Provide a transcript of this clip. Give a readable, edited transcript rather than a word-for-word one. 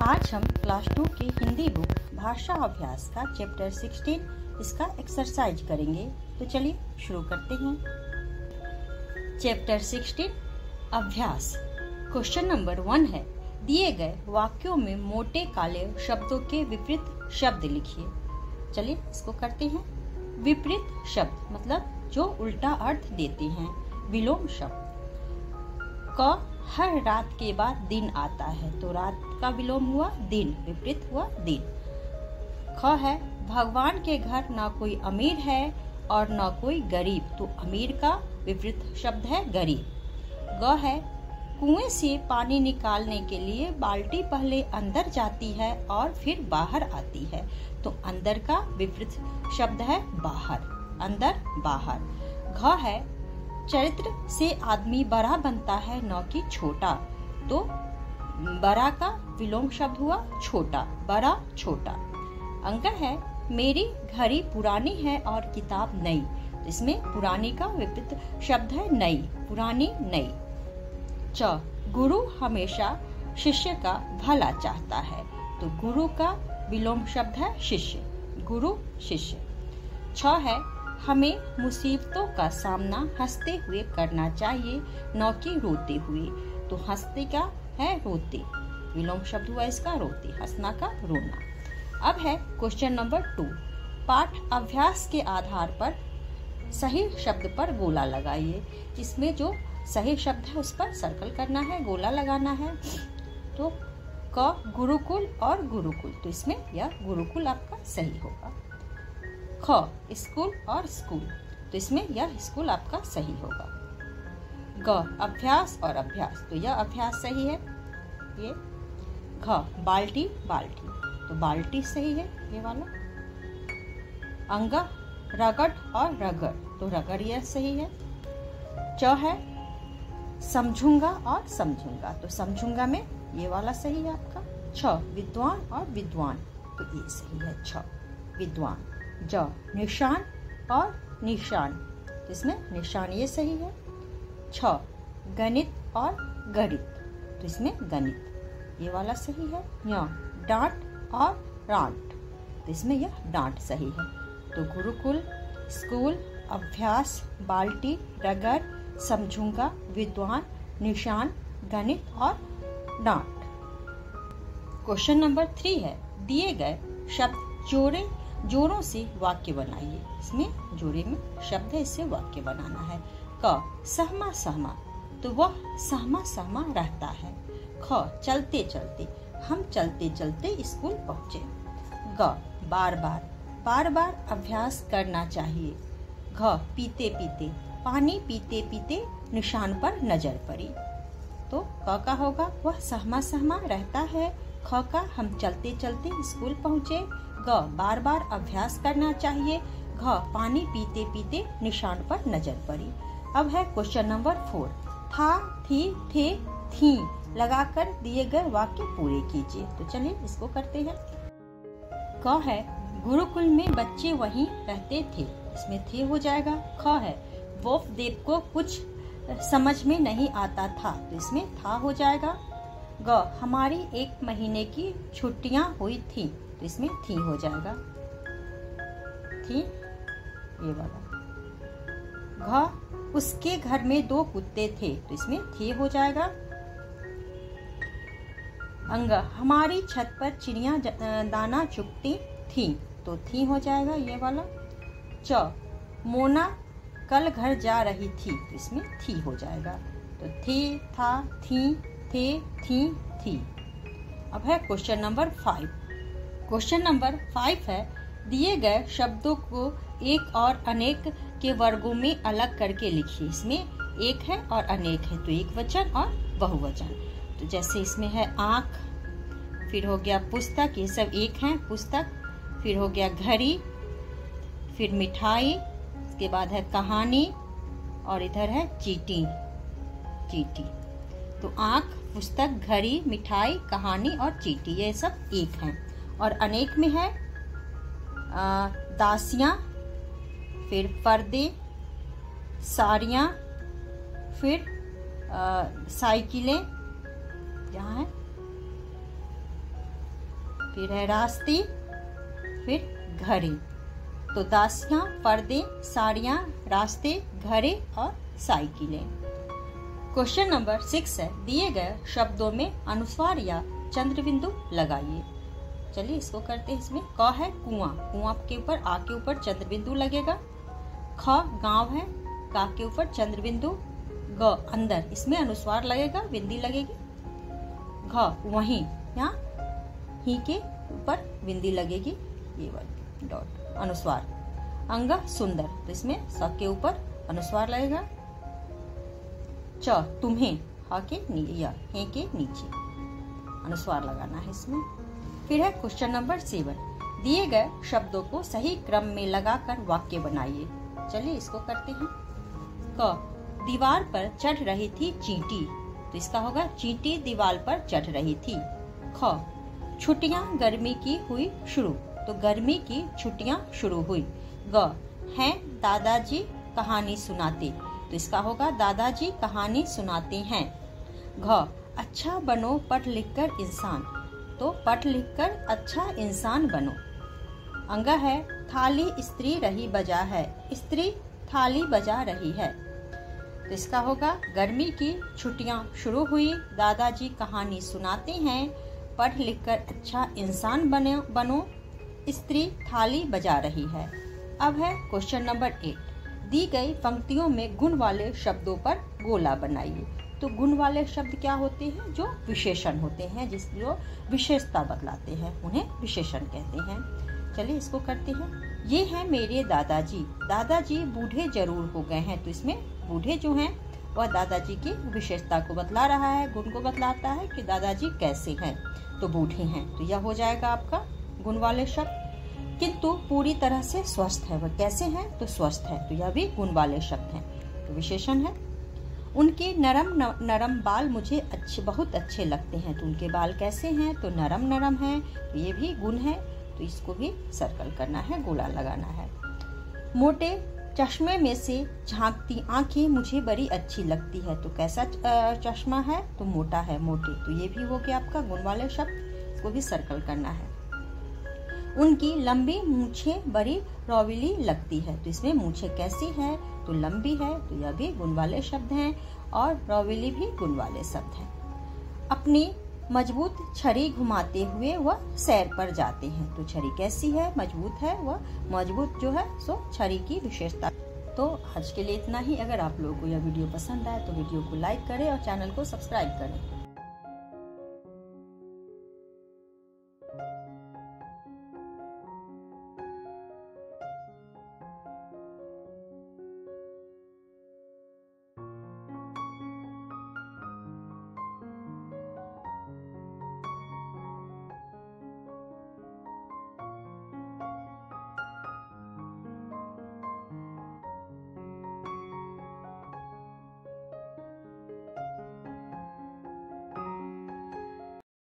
आज हम क्लास 2 की हिंदी बुक भाषा अभ्यास का चैप्टर 16 इसका एक्सरसाइज करेंगे। तो चलिए शुरू करते हैं। चैप्टर 16 अभ्यास। क्वेश्चन नंबर 1 है, दिए गए वाक्यों में मोटे काले शब्दों के विपरीत शब्द लिखिए। चलिए इसको करते हैं। विपरीत शब्द मतलब जो उल्टा अर्थ देते हैं। विलोम शब्द। क हर रात के बाद दिन आता है, तो रात का विलोम हुआ दिन, विपरीत हुआ दिन। ख है, भगवान के घर न कोई अमीर है और न कोई गरीब, तो अमीर का विपरीत शब्द है गरीब। ग है, कुएं से पानी निकालने के लिए बाल्टी पहले अंदर जाती है और फिर बाहर आती है, तो अंदर का विपरीत शब्द है बाहर, अंदर बाहर। घ है, चरित्र से आदमी बड़ा बनता है न कि छोटा, तो बड़ा का विलोम शब्द हुआ छोटा, बड़ा छोटा। अंक है, मेरी घड़ी पुरानी है और किताब नई, तो इसमें पुरानी का विपरीत शब्द है नई, पुरानी नई। च, गुरु हमेशा शिष्य का भला चाहता है, तो गुरु का विलोम शब्द है शिष्य, गुरु शिष्य। छ है, हमें मुसीबतों का सामना हंसते हुए करना चाहिए न कि रोते हुए, तो हंसते का है रोते, विलोम शब्द हुआ इसका रोते, हंसना का रोना। अब है क्वेश्चन नंबर 2। पाठ अभ्यास के आधार पर सही शब्द पर गोला लगाइए। इसमें जो सही शब्द है उस पर सर्कल करना है, गोला लगाना है। तो क गुरुकुल और गुरुकुल, तो इसमें यह गुरुकुल आपका सही होगा। ख स्कूल और स्कूल, तो इसमें यह स्कूल आपका सही होगा। ग अभ्यास और अभ्यास, तो यह अभ्यास सही है ये। घ बाल्टी बाल्टी, तो बाल्टी सही है ये वाला। अंग रगड़ और रगड़, तो रगड़ यह सही है। च है समझूंगा और समझूंगा, तो समझूंगा में ये वाला सही है आपका। छ विद्वान और विद्वान, तो ये सही है छ विद्वान। ज निशान और निशान, तो इसमें निशान ये सही है। छ गणित और गणित, तो इसमें गणित ये वाला सही है। य डांट और डांट, तो इसमें यह डांट सही है। तो गुरुकुल, स्कूल, अभ्यास, बाल्टी, रगड़, समझूंगा, विद्वान, निशान, गणित और डांट। क्वेश्चन नंबर 3 है, दिए गए शब्द जोरों से वाक्य बनाइए। इसमें जोड़े में शब्द है, इससे वाक्य बनाना है। क सहमा सहमा, तो वह सहमा सहमा रहता है। ख चलते चलते, हम चलते चलते स्कूल पहुँचे। ग बार बार अभ्यास करना चाहिए। घ पीते पीते, पानी पीते पीते निशान पर नजर पड़ी, तो क का होगा वह सहमा सहमा रहता है। ख का हम चलते चलते स्कूल पहुँचे। ग बार बार अभ्यास करना चाहिए। घ पानी पीते पीते निशान पर नजर पड़ी। अब है क्वेश्चन नंबर 4। था, थी, थे, थी लगाकर दिए गए वाक्य पूरे कीजिए। तो चलिए इसको करते हैं। क है, गुरुकुल में बच्चे वहीं रहते थे, इसमें थे हो जाएगा। ख है, देव को कुछ समझ में नहीं आता था, तो इसमें था हो जाएगा। ग हमारी 1 महीने की छुट्टियां हुई थी, तो इसमें थी हो जाएगा, थी ये वाला। घ उसके घर में 2 कुत्ते थे, तो इसमें थे हो जाएगा। अंग हमारी छत पर चिड़िया दाना चुगती थी, तो थी हो जाएगा ये वाला। च मोना कल घर जा रही थी, तो इसमें थी हो जाएगा। तो थे, था, थी, थे, थी। अब है क्वेश्चन नंबर 5। क्वेश्चन नंबर 5 है, दिए गए शब्दों को एक और अनेक के वर्गों में अलग करके लिखिए। इसमें एक है और अनेक है, तो एक वचन और बहुवचन। तो जैसे इसमें है आँख, फिर हो गया पुस्तक, ये सब एक है पुस्तक। फिर हो गया घड़ी, फिर मिठाई, इसके बाद है कहानी, और इधर है चीटी। तो आँख, पुस्तक, घड़ी, मिठाई, कहानी और चीटी, ये सब एक हैं। और अनेक में है दासियाँ, फिर पर्दे, साड़ियाँ, फिर साइकिलें, यहाँ है फिर है रास्ते, फिर घरे। तो दासियां, पर्दे, साड़ियां, रास्ते, घरे और साइकिलें। क्वेश्चन नंबर 6 है, दिए गए शब्दों में अनुस्वार या चंद्र बिंदु लगाइए। चलिए इसको करते हैं। इसमें क है कुआं, कुआं के ऊपर आ के ऊपर चंद्र बिंदु लगेगा। ख गांव है, का के ऊपर चंद्र बिंदु। ग अंदर, इसमें अनुस्वार लगेगा, बिंदी लगेगी। घ वहीं, यहाँ ही के ऊपर बिंदी लगेगी, ये वाली डॉट अनुस्वार। अंग सुंदर, तो इसमें स के ऊपर अनुस्वार लगेगा। च तुम्हें, ह के या हे के नीचे अनुस्वार लगाना है इसमें। फिर है क्वेश्चन नंबर 7, दिए गए शब्दों को सही क्रम में लगाकर वाक्य बनाइए। चलिए इसको करते हैं। क दीवार पर चढ़ रही थी चींटी, तो इसका होगा चींटी दीवार पर चढ़ रही थी। ख छुट्टियां गर्मी की हुई शुरू, तो गर्मी की छुट्टियां शुरू हुई। ग हैं दादाजी कहानी सुनाते, तो इसका होगा दादाजी कहानी सुनाते हैं। घ अच्छा बनो पढ़ लिख कर इंसान, तो पढ़ लिख कर अच्छा इंसान बनो। अंग है थाली स्त्री रही बजा है, स्त्री थाली बजा रही है, तो इसका होगा गर्मी की छुट्टियां शुरू हुई, दादाजी कहानी सुनाते हैं, पढ़ लिख कर अच्छा इंसान बनो, स्त्री थाली बजा रही है। अब है क्वेश्चन नंबर 8, दी गई पंक्तियों में गुण वाले शब्दों पर गोला बनाइए। तो गुण वाले शब्द क्या होते हैं? जो विशेषण होते हैं, जो विशेषता बतलाते हैं, उन्हें विशेषण कहते हैं। चलिए इसको करते हैं। ये हैं मेरे दादाजी, दादाजी बूढ़े जरूर हो गए हैं, तो इसमें बूढ़े जो हैं वह दादाजी की विशेषता को बतला रहा है, गुण को बतलाता है कि दादाजी कैसे हैं, तो बूढ़े हैं, तो यह हो जाएगा आपका गुण वाले शब्द। किंतु पूरी तरह से स्वस्थ है, वह कैसे हैं? तो स्वस्थ है, तो यह भी गुण वाले शब्द हैं, तो विशेषण है। उनके नरम बाल मुझे बहुत अच्छे लगते हैं, तो उनके बाल कैसे हैं? तो नरम हैं, तो ये भी गुण है, तो इसको भी सर्कल करना है, गोला लगाना है। मोटे चश्मे में से झांकती आंखें मुझे बड़ी अच्छी लगती है, तो कैसा चश्मा है? तो मोटा है, मोटे, तो ये भी हो गया आपका गुण वाले शब्द, इसको भी सर्कल करना है। उनकी लंबी मूछें बड़ी रौवीली लगती है, तो इसमें मूछें कैसी है? तो लंबी है, तो यह भी गुण वाले शब्द हैं, और रौवीली भी गुण वाले शब्द हैं। अपनी मजबूत छड़ी घुमाते हुए वह सैर पर जाते हैं, तो छड़ी कैसी है? मजबूत है, वह मजबूत जो है सो छड़ी की विशेषता। तो आज के लिए इतना ही। अगर आप लोगों को यह वीडियो पसंद आए तो वीडियो को लाइक करें और चैनल को सब्सक्राइब करें।